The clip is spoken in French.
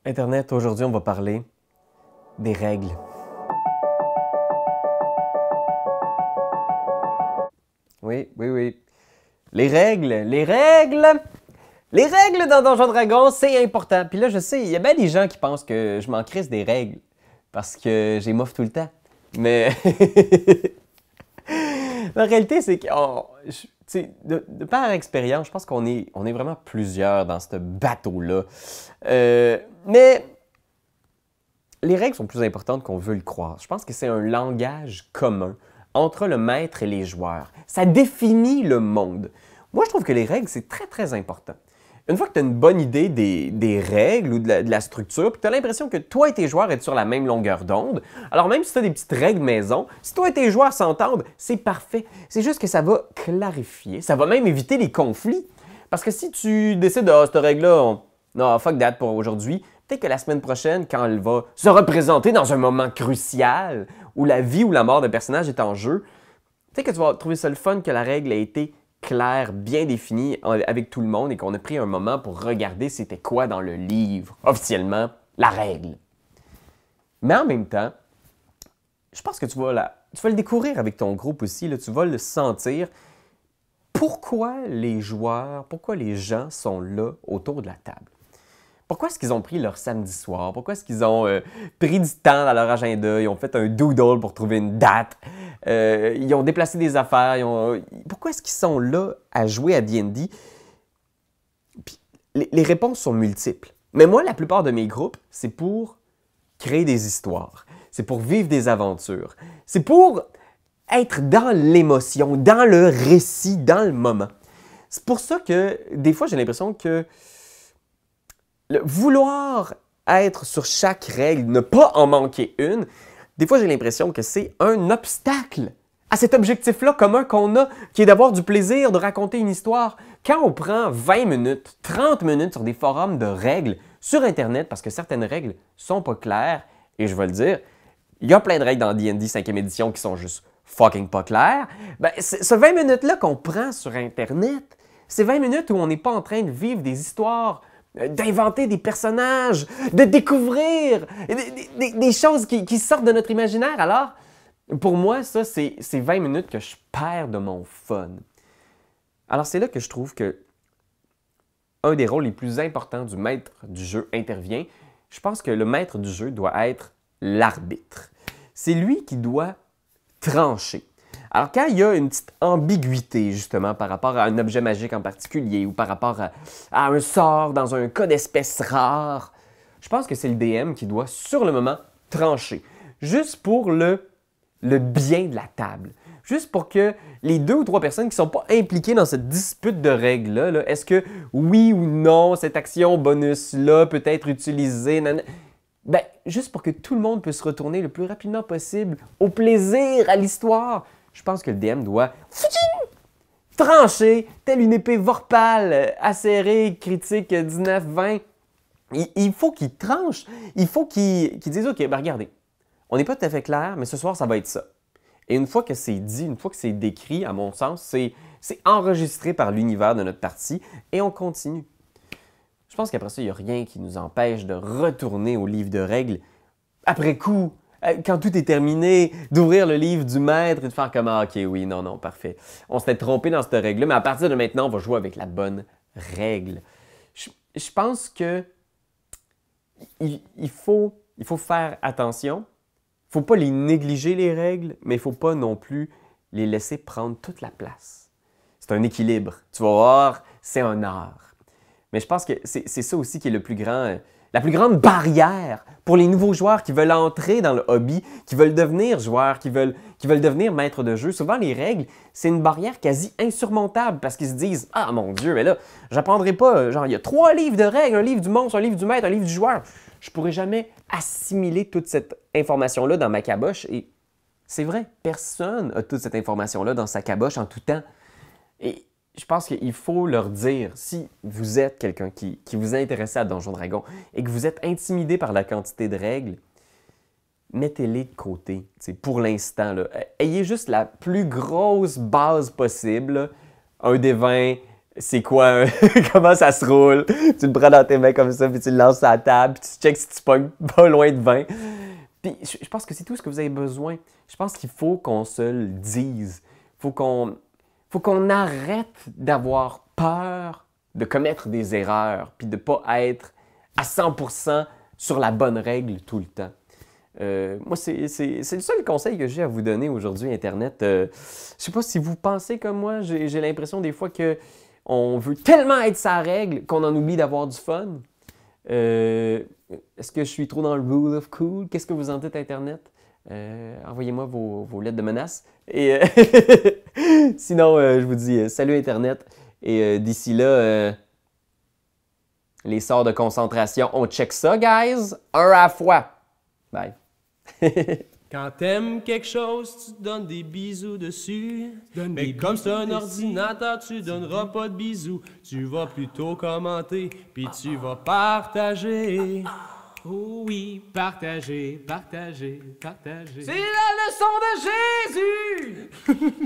Internet, aujourd'hui, on va parler des règles. Oui, oui, oui. Les règles dans Donjon Dragon, c'est important. Puis là, je sais, il y a bien des gens qui pensent que je m'en crisse des règles parce que j'ai mouffe tout le temps. Mais la réalité, c'est que de par expérience, je pense qu'on est vraiment plusieurs dans ce bateau-là. Mais les règles sont plus importantes qu'on veut le croire. Je pense que c'est un langage commun entre le maître et les joueurs. Ça définit le monde. Moi, je trouve que les règles, c'est très, très important. Une fois que tu as une bonne idée des règles ou de la structure, puis tu as l'impression que toi et tes joueurs êtes sur la même longueur d'onde, alors même si tu as des petites règles maison, si toi et tes joueurs s'entendent, c'est parfait. C'est juste que ça va clarifier, ça va même éviter les conflits. Parce que si tu décides de, cette règle-là, non, fuck that pour aujourd'hui, peut-être que la semaine prochaine, quand elle va se représenter dans un moment crucial, où la vie ou la mort d'un personnage est en jeu, peut-être que tu vas trouver ça le fun que la règle ait été claire, bien définie avec tout le monde et qu'on a pris un moment pour regarder c'était quoi dans le livre, officiellement, la règle. Mais en même temps, je pense que tu vas le découvrir avec ton groupe aussi, là, tu vas le sentir. Pourquoi les joueurs, pourquoi les gens sont là autour de la table? Pourquoi est-ce qu'ils ont pris leur samedi soir? Pourquoi est-ce qu'ils ont pris du temps dans leur agenda? Ils ont fait un doodle pour trouver une date? Ils ont déplacé des affaires? Pourquoi est-ce qu'ils sont là à jouer à D&D? Puis, les réponses sont multiples. Mais moi, la plupart de mes groupes, c'est pour créer des histoires. C'est pour vivre des aventures. C'est pour être dans l'émotion, dans le récit, dans le moment. C'est pour ça que des fois, j'ai l'impression que vouloir être sur chaque règle, ne pas en manquer une, des fois j'ai l'impression que c'est un obstacle à cet objectif-là commun qu'on a, qui est d'avoir du plaisir, de raconter une histoire. Quand on prend 20 minutes, 30 minutes sur des forums de règles sur Internet, parce que certaines règles sont pas claires, et je vais le dire, il y a plein de règles dans D&D 5e édition qui sont juste fucking pas claires, ben, ce 20 minutes-là qu'on prend sur Internet, c'est 20 minutes où on n'est pas en train de vivre des histoires, d'inventer des personnages, de découvrir des choses qui sortent de notre imaginaire. Alors, pour moi, ça, c'est 20 minutes que je perds de mon fun. Alors, c'est là que je trouve que un des rôles les plus importants du maître du jeu intervient. Je pense que le maître du jeu doit être l'arbitre. C'est lui qui doit trancher. Alors, quand il y a une petite ambiguïté, justement, par rapport à un objet magique en particulier ou par rapport à un sort dans un cas d'espèce rare, je pense que c'est le DM qui doit, sur le moment, trancher. Juste pour le bien de la table. Juste pour que les 2 ou 3 personnes qui ne sont pas impliquées dans cette dispute de règles-là, est-ce que oui ou non, cette action bonus-là peut être utilisée? Ben, juste pour que tout le monde puisse retourner le plus rapidement possible au plaisir, à l'histoire. Je pense que le DM doit trancher, telle une épée vorpale, acérée, critique 19-20. Il faut qu'il tranche. Il faut qu'il dise, OK, ben regardez, on n'est pas tout à fait clair, mais ce soir, ça va être ça. Et une fois que c'est dit, une fois que c'est décrit, à mon sens, c'est enregistré par l'univers de notre partie et on continue. Je pense qu'après ça, il n'y a rien qui nous empêche de retourner au livre de règles après coup, quand tout est terminé, d'ouvrir le livre du maître et de faire comme « Ah, ok, oui, non, non, parfait. On s'était trompé dans cette règle-là, mais à partir de maintenant, on va jouer avec la bonne règle. » Je pense que il faut faire attention. Il ne faut pas les négliger, les règles, mais il ne faut pas non plus les laisser prendre toute la place. C'est un équilibre. Tu vas voir, c'est un art. Mais je pense que c'est ça aussi qui est la plus grande barrière pour les nouveaux joueurs qui veulent entrer dans le hobby, qui veulent devenir joueurs, qui veulent devenir maîtres de jeu. Souvent, les règles, c'est une barrière quasi insurmontable parce qu'ils se disent « Ah, mon Dieu, mais là, j'apprendrai pas, genre, il y a 3 livres de règles, un livre du monstre, un livre du maître, un livre du joueur. Je pourrai jamais assimiler toute cette information-là dans ma caboche. » Et c'est vrai, personne n'a toute cette information-là dans sa caboche en tout temps. Et je pense qu'il faut leur dire, si vous êtes quelqu'un qui vous est intéressé à Donjon Dragon et que vous êtes intimidé par la quantité de règles, mettez-les de côté. Pour l'instant, ayez juste la plus grosse base possible, un des 20, c'est quoi, comment ça se roule. Tu le prends dans tes mains comme ça, puis tu le lances à la table, puis tu checks si tu pognes pas loin de 20. Puis je pense que c'est tout ce que vous avez besoin. Je pense qu'il faut qu'on se le dise. Faut qu'on arrête d'avoir peur de commettre des erreurs, puis de ne pas être à 100% sur la bonne règle tout le temps. Moi, c'est le seul conseil que j'ai à vous donner aujourd'hui, Internet. Je sais pas si vous pensez comme moi, j'ai l'impression des fois qu'on veut tellement être sa règle qu'on en oublie d'avoir du fun. Est-ce que je suis trop dans le rule of cool? Qu'est-ce que vous en dites, Internet? Envoyez-moi vos lettres de menace. Et sinon, je vous dis salut Internet. Et d'ici là, les sorts de concentration, on check ça, guys. Un à la fois. Bye. Quand t'aimes quelque chose, tu donnes des bisous dessus. Mais comme c'est un ordinateur, tu donneras pas de bisous. Tu vas plutôt commenter, puis tu vas partager. Oh oui, partager, partager, partager. C'est la leçon de Jésus!